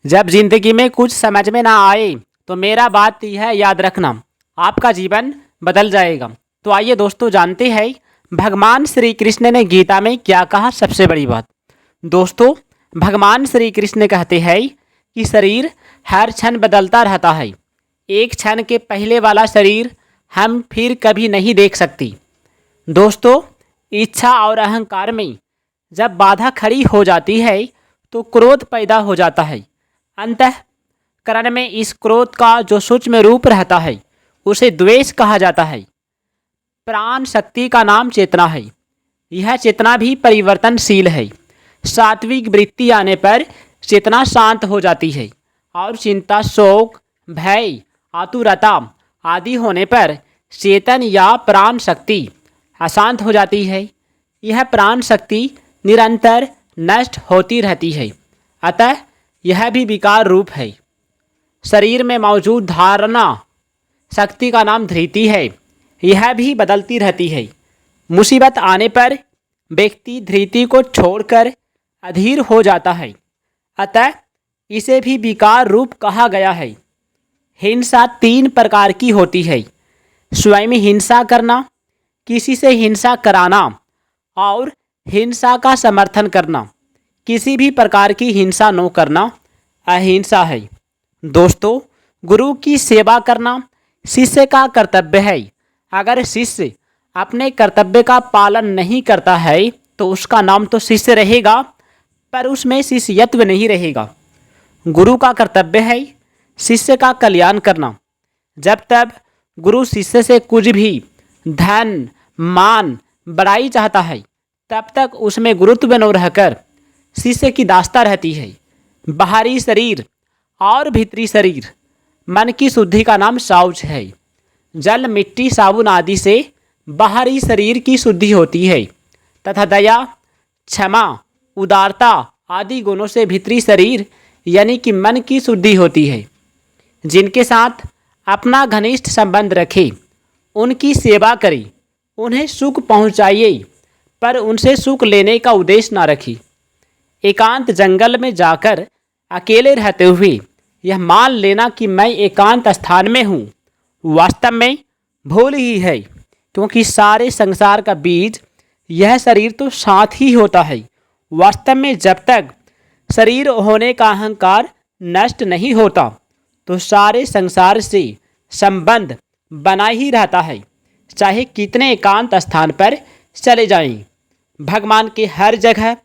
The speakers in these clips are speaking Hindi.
जब जिंदगी में कुछ समझ में ना आए तो मेरा बात यह याद रखना, आपका जीवन बदल जाएगा। तो आइए दोस्तों जानते हैं भगवान श्री कृष्ण ने गीता में क्या कहा। सबसे बड़ी बात दोस्तों, भगवान श्री कृष्ण कहते हैं कि शरीर हर क्षण बदलता रहता है। एक क्षण के पहले वाला शरीर हम फिर कभी नहीं देख सकती। दोस्तों, इच्छा और अहंकार में जब बाधा खड़ी हो जाती है तो क्रोध पैदा हो जाता है। अंतःकरण में इस क्रोध का जो सूक्ष्म रूप रहता है उसे द्वेष कहा जाता है। प्राण शक्ति का नाम चेतना है। यह चेतना भी परिवर्तनशील है। सात्विक वृत्ति आने पर चेतना शांत हो जाती है और चिंता, शोक, भय, आतुरता आदि होने पर चेतन या प्राण शक्ति अशांत हो जाती है। यह प्राण शक्ति निरंतर नष्ट होती रहती है, अतः यह भी विकार रूप है। शरीर में मौजूद धारणा शक्ति का नाम धृति है। यह भी बदलती रहती है। मुसीबत आने पर व्यक्ति धृति को छोड़कर अधीर हो जाता है, अतः इसे भी विकार रूप कहा गया है। हिंसा 3 प्रकार की होती है: स्वयं हिंसा करना, किसी से हिंसा कराना और हिंसा का समर्थन करना। किसी भी प्रकार की हिंसा न करना अहिंसा है। दोस्तों, गुरु की सेवा करना शिष्य का कर्तव्य है। अगर शिष्य अपने कर्तव्य का पालन नहीं करता है तो उसका नाम तो शिष्य रहेगा, पर उसमें शिष्यत्व नहीं रहेगा। गुरु का कर्तव्य है शिष्य का कल्याण करना। जब तक गुरु शिष्य से कुछ भी धन, मान, बड़ाई चाहता है तब तक उसमें गुरुत्व न रहकर शिष्य की दास्ता रहती है। बाहरी शरीर और भीतरी शरीर, मन की शुद्धि का नाम शौच है। जल, मिट्टी, साबुन आदि से बाहरी शरीर की शुद्धि होती है तथा दया, क्षमा, उदारता आदि गुणों से भीतरी शरीर यानी कि मन की शुद्धि होती है। जिनके साथ अपना घनिष्ठ संबंध रखें, उनकी सेवा करें, उन्हें सुख पहुँचाइए, पर उनसे सुख लेने का उद्देश्य ना रखी। एकांत जंगल में जाकर अकेले रहते हुए यह मान लेना कि मैं एकांत स्थान में हूँ, वास्तव में भूल ही है, क्योंकि सारे संसार का बीज यह शरीर तो साथ ही होता है। वास्तव में जब तक शरीर होने का अहंकार नष्ट नहीं होता तो सारे संसार से संबंध बना ही रहता है, चाहे कितने एकांत स्थान पर चले जाएं। भगवान के हर जगह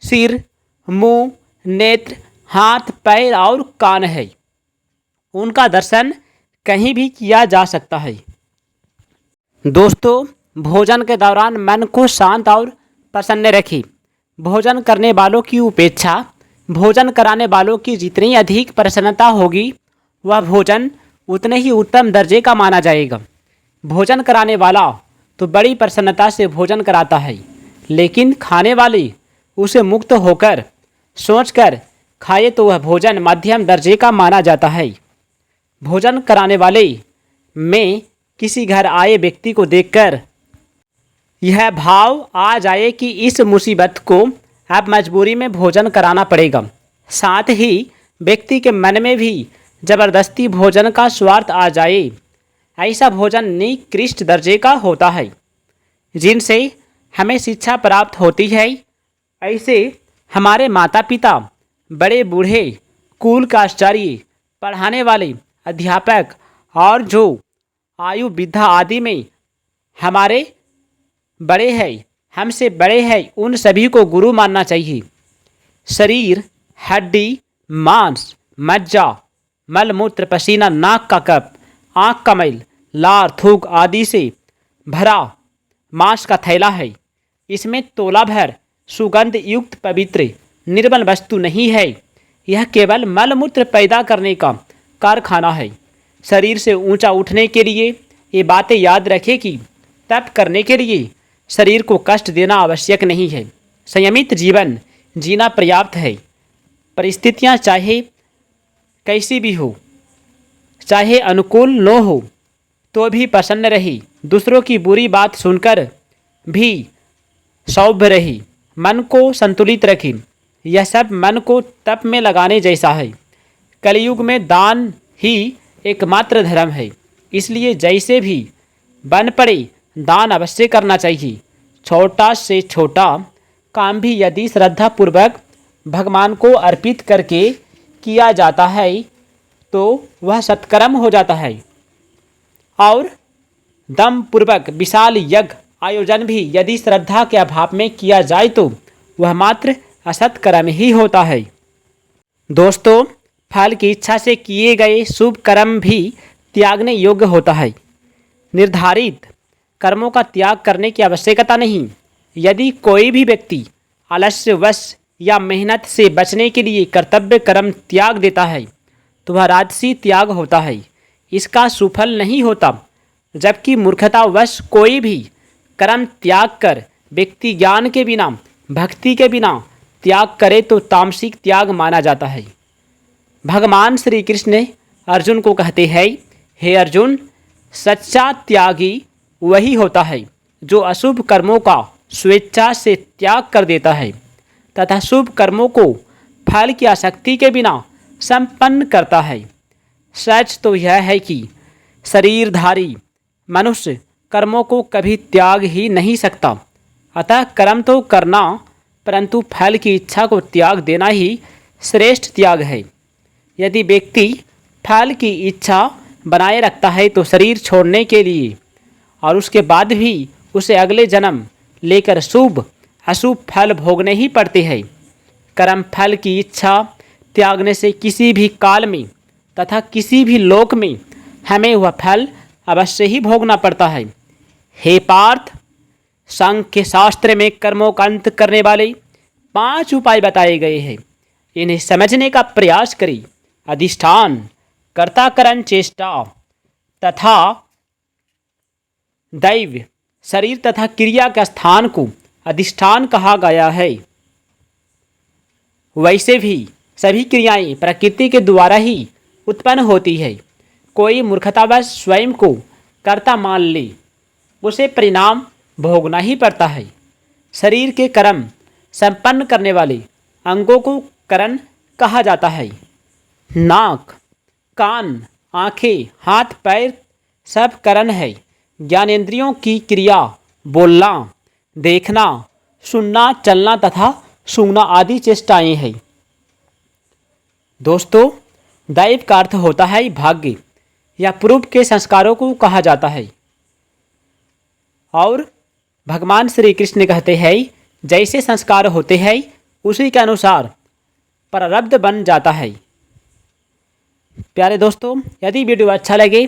सिर, मुंह, नेत्र, हाथ, पैर और कान है। उनका दर्शन कहीं भी किया जा सकता है। दोस्तों, भोजन के दौरान मन को शांत और प्रसन्न रखें। भोजन करने वालों की उपेक्षा भोजन कराने वालों की जितनी अधिक प्रसन्नता होगी वह भोजन उतने ही उत्तम दर्जे का माना जाएगा। भोजन कराने वाला तो बड़ी प्रसन्नता से भोजन कराता है, लेकिन खाने वाले उसे मुक्त होकर सोचकर खाए तो वह भोजन मध्यम दर्जे का माना जाता है। भोजन कराने वाले में किसी घर आए व्यक्ति को देखकर यह भाव आ जाए कि इस मुसीबत को अब मजबूरी में भोजन कराना पड़ेगा। साथ ही व्यक्ति के मन में भी जबरदस्ती भोजन का स्वार्थ आ जाए, ऐसा भोजन निकृष्ट दर्जे का होता है। जिनसे हमें शिक्षा प्राप्त होती है, ऐसे हमारे माता पिता, बड़े बूढ़े, कुल का आचार्य, पढ़ाने वाले अध्यापक और जो आयु वृद्धा आदि में हमारे बड़े हैं, हमसे बड़े हैं, उन सभी को गुरु मानना चाहिए। शरीर, हड्डी, मांस, मज्जा, मलमूत्र, पसीना, नाक का कप, आँख का मैल, लार, थूक आदि से भरा मांस का थैला है। इसमें तोला भर सुगंध युक्त पवित्र निर्मल वस्तु नहीं है। यह केवल मलमूत्र पैदा करने का कारखाना है। शरीर से ऊंचा उठने के लिए ये बातें याद रखें कि तप करने के लिए शरीर को कष्ट देना आवश्यक नहीं है। संयमित जीवन जीना पर्याप्त है। परिस्थितियाँ चाहे कैसी भी हो, चाहे अनुकूल न हो, तो भी प्रसन्न रही। दूसरों की बुरी बात सुनकर भी सौम्य रही। मन को संतुलित रखी। यह सब मन को तप में लगाने जैसा है। कलयुग में दान ही एकमात्र धर्म है, इसलिए जैसे भी बन पड़े दान अवश्य करना चाहिए। छोटा से छोटा काम भी यदि श्रद्धापूर्वक भगवान को अर्पित करके किया जाता है तो वह सत्कर्म हो जाता है। और दम पूर्वक विशाल यज्ञ आयोजन भी यदि श्रद्धा के अभाव में किया जाए तो वह मात्र असत कर्म ही होता है। दोस्तों, फल की इच्छा से किए गए शुभ कर्म भी त्यागने योग्य होता है। निर्धारित कर्मों का त्याग करने की आवश्यकता नहीं। यदि कोई भी व्यक्ति आलस्यवश या मेहनत से बचने के लिए कर्तव्य कर्म त्याग देता है तो वह राजसी त्याग होता है, इसका सुफल नहीं होता। जबकि मूर्खतावश कोई भी कर्म त्याग कर व्यक्ति ज्ञान के बिना, भक्ति के बिना त्याग करे तो तामसिक त्याग माना जाता है। भगवान श्री कृष्ण अर्जुन को कहते हैं, हे अर्जुन, सच्चा त्यागी वही होता है जो अशुभ कर्मों का स्वेच्छा से त्याग कर देता है तथा शुभ कर्मों को फल की आसक्ति के बिना संपन्न करता है। सच तो यह है कि शरीरधारी मनुष्य कर्मों को कभी त्याग ही नहीं सकता। अतः कर्म तो करना, परंतु फल की इच्छा को त्याग देना ही श्रेष्ठ त्याग है। यदि व्यक्ति फल की इच्छा बनाए रखता है तो शरीर छोड़ने के लिए और उसके बाद भी उसे अगले जन्म लेकर शुभ अशुभ फल भोगने ही पड़ते हैं। कर्म फल की इच्छा त्यागने से किसी भी काल में तथा किसी भी लोक में हमें वह फल अवश्य ही भोगना पड़ता है। हे पार्थ, सांख्य शास्त्र में कर्मों का अंत करने वाले 5 उपाय बताए गए हैं। इन्हें समझने का प्रयास करें। अधिष्ठान, कर्ताकरण चेष्टा तथा दैव, शरीर तथा क्रिया के स्थान को अधिष्ठान कहा गया है। वैसे भी सभी क्रियाएं प्रकृति के द्वारा ही उत्पन्न होती है। कोई मूर्खतावश स्वयं को कर्ता मान ले, उसे परिणाम भोगना ही पड़ता है। शरीर के कर्म संपन्न करने वाले अंगों को करण कहा जाता है। नाक, कान, आँखें, हाथ पैर सब करण है। ज्ञानेंद्रियों की क्रिया बोलना, देखना, सुनना, चलना तथा सूंघना आदि चेष्टाएं हैं। दोस्तों, दैव का अर्थ होता है भाग्य या पूर्व के संस्कारों को कहा जाता है। और भगवान श्री कृष्ण कहते हैं, जैसे संस्कार होते हैं उसी के अनुसार प्रारब्ध बन जाता है। प्यारे दोस्तों, यदि वीडियो अच्छा लगे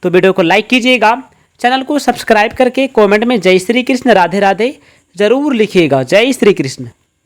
तो वीडियो को लाइक कीजिएगा, चैनल को सब्सक्राइब करके कमेंट में जय श्री कृष्ण राधे राधे जरूर लिखिएगा। जय श्री कृष्ण।